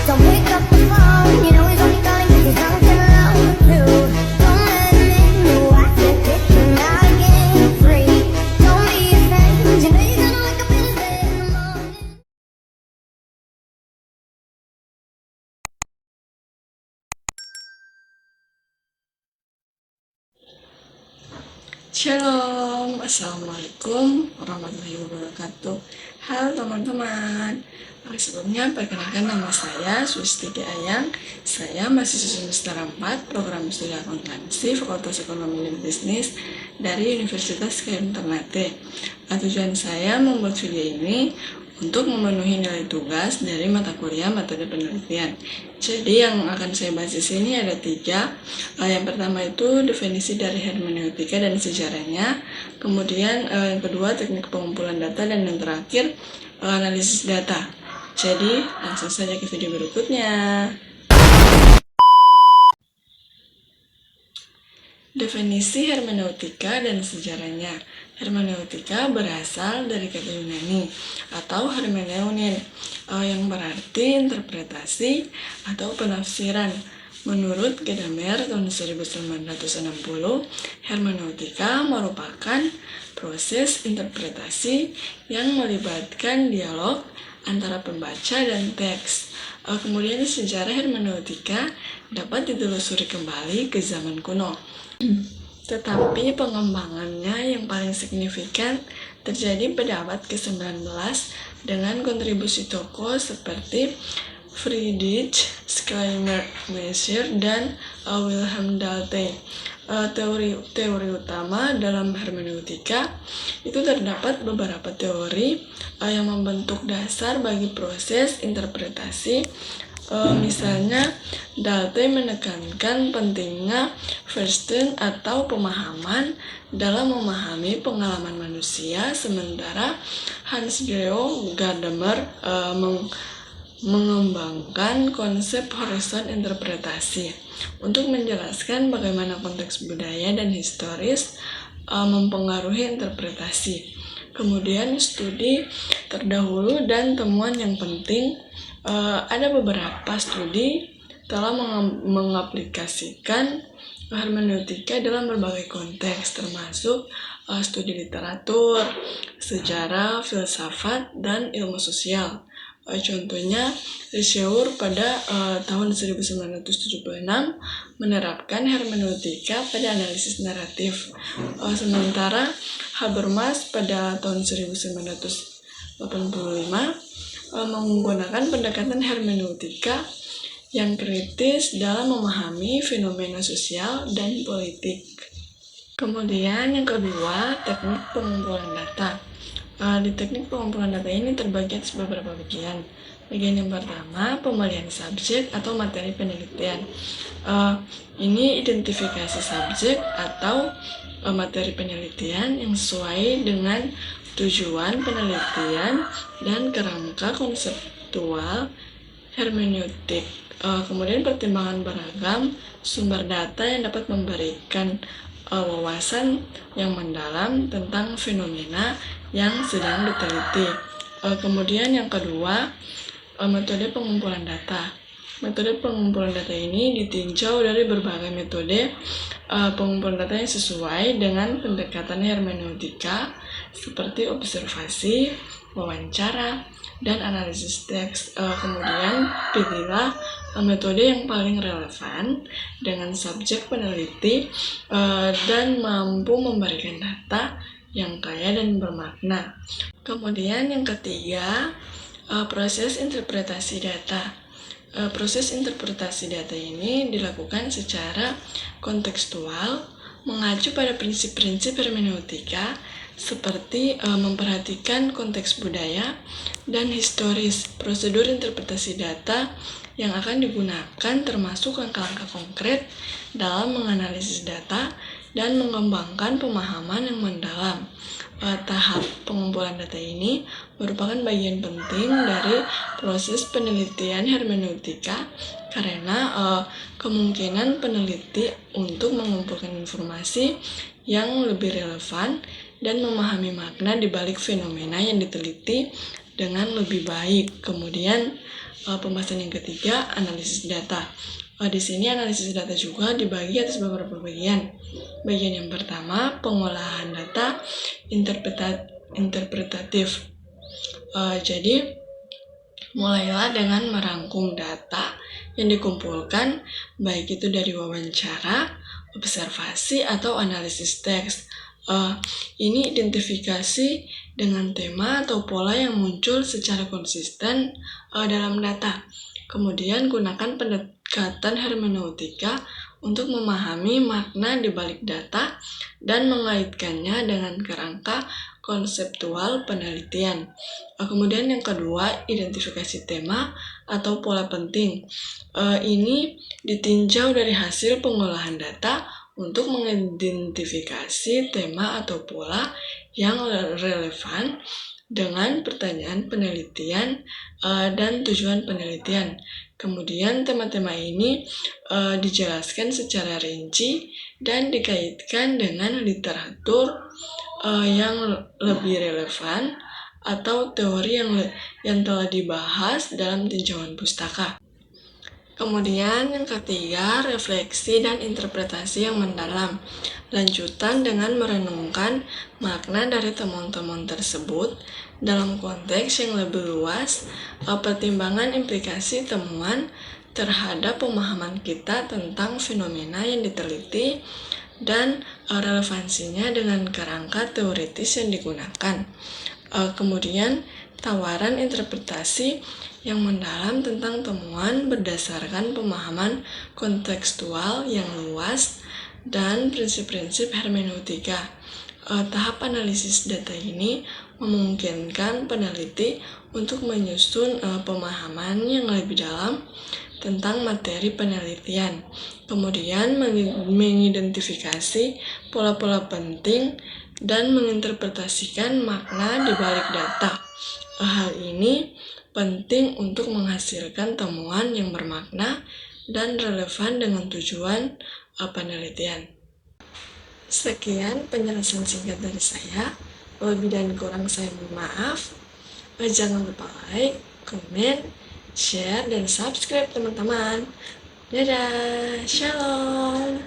Don't pick up the phone, you know he's only calling 'cause he's drunk and alone too. Don't let him in, no, I said kick him out again free. Don't be a friend, you know you're gonna wake up in his bed in the morning. Shalom, Assalamualaikum warahmatullahi wabarakatuh. Halo teman-teman. Sebelumnya perkenalkan, nama saya Swistike Ayang. Saya mahasiswa semester 4 program studi akuntansi Fakultas Ekonomi dan Bisnis dari Universitas Khairul Ternate. Tujuan saya membuat video ini untuk memenuhi nilai tugas dari mata kuliah metode penelitian. Jadi yang akan saya bahas di sini ada 3. Yang pertama itu definisi dari hermeneutika dan sejarahnya. Kemudian yang kedua teknik pengumpulan data, dan yang terakhir analisis data. Jadi langsung saja ke video berikutnya. Definisi hermeneutika dan sejarahnya. Hermeneutika berasal dari kata Yunani atau hermeneunein, yang berarti interpretasi atau penafsiran. Menurut Gadamer tahun 1960, hermeneutika merupakan proses interpretasi yang melibatkan dialog antara pembaca dan teks. Kemudian sejarah hermeneutika dapat ditelusuri kembali ke zaman kuno. Tetapi pengembangannya yang paling signifikan terjadi pada abad ke-19 dengan kontribusi tokoh seperti Friedrich Schleiermacher dan Wilhelm Dalton. Teori utama dalam hermeneutika itu terdapat beberapa teori yang membentuk dasar bagi proses interpretasi. Misalnya, Dalton menekankan pentingnya Verstehen atau pemahaman dalam memahami pengalaman manusia, sementara Hans-Georg Gadamer mengembangkan konsep horizon interpretasi untuk menjelaskan bagaimana konteks budaya dan historis mempengaruhi interpretasi. Kemudian studi terdahulu dan temuan yang penting. Ada beberapa studi telah mengaplikasikan hermeneutika dalam berbagai konteks, termasuk studi literatur, sejarah, filsafat, dan ilmu sosial. Contohnya, Saussure pada tahun 1976 menerapkan hermeneutika pada analisis naratif. Sementara Habermas pada tahun 1985 menggunakan pendekatan hermeneutika yang kritis dalam memahami fenomena sosial dan politik. Kemudian yang kedua, teknik pengumpulan data. Di teknik pengumpulan data ini terbagi atas beberapa bagian. Bagian yang pertama, pemilihan subjek atau materi penelitian. Ini identifikasi subjek atau materi penelitian yang sesuai dengan tujuan penelitian dan kerangka konseptual hermeneutik. Kemudian pertimbangan beragam sumber data yang dapat memberikan wawasan yang mendalam tentang fenomena yang sedang diteliti. Kemudian yang kedua, metode pengumpulan data. Metode pengumpulan data ini ditinjau dari berbagai metode pengumpulan data yang sesuai dengan pendekatan hermeneutika seperti observasi, wawancara, dan analisis teks. Kemudian pilihlah metode yang paling relevan dengan subjek peneliti dan mampu memberikan data yang kaya dan bermakna. Kemudian yang ketiga, proses interpretasi data. Proses interpretasi data ini dilakukan secara kontekstual, mengacu pada prinsip-prinsip hermeneutika seperti memperhatikan konteks budaya dan historis. Prosedur interpretasi data yang akan digunakan termasuk langkah-langkah konkret dalam menganalisis data dan mengembangkan pemahaman yang mendalam. Tahap pengumpulan data ini merupakan bagian penting dari proses penelitian hermeneutika karena kemungkinan peneliti untuk mengumpulkan informasi yang lebih relevan dan memahami makna di balik fenomena yang diteliti dengan lebih baik. Kemudian Pembahasan yang ketiga, analisis data. Di sini analisis data juga dibagi atas beberapa bagian. Bagian yang pertama, pengolahan data interpretatif. Jadi, mulailah dengan merangkum data yang dikumpulkan, baik itu dari wawancara, observasi, atau analisis teks. Ini identifikasi dengan tema atau pola yang muncul secara konsisten dalam data. Kemudian gunakan pendekatan hermeneutika untuk memahami makna di balik data dan mengaitkannya dengan kerangka konseptual penelitian. Kemudian yang kedua, identifikasi tema atau pola penting. Ini ditinjau dari hasil pengolahan data untuk mengidentifikasi tema atau pola yang relevan dengan pertanyaan penelitian dan tujuan penelitian. Kemudian tema-tema ini dijelaskan secara rinci dan dikaitkan dengan literatur yang lebih relevan atau teori yang telah dibahas dalam tinjauan pustaka. Kemudian yang ketiga, refleksi dan interpretasi yang mendalam. Lanjutan dengan merenungkan makna dari temuan-temuan tersebut dalam konteks yang lebih luas, pertimbangan implikasi temuan terhadap pemahaman kita tentang fenomena yang diteliti dan relevansinya dengan kerangka teoritis yang digunakan. Kemudian tawaran interpretasi yang mendalam tentang temuan berdasarkan pemahaman kontekstual yang luas dan prinsip-prinsip hermeneutika. Tahap analisis data ini memungkinkan peneliti untuk menyusun pemahaman yang lebih dalam tentang materi penelitian, kemudian mengidentifikasi pola-pola penting dan menginterpretasikan makna di balik data. Hal ini penting untuk menghasilkan temuan yang bermakna dan relevan dengan tujuan penelitian. Sekian penjelasan singkat dari saya. Lebih dan kurang saya mohon maaf. Jangan lupa like, komen, share, dan subscribe teman-teman. Dadah, shalom.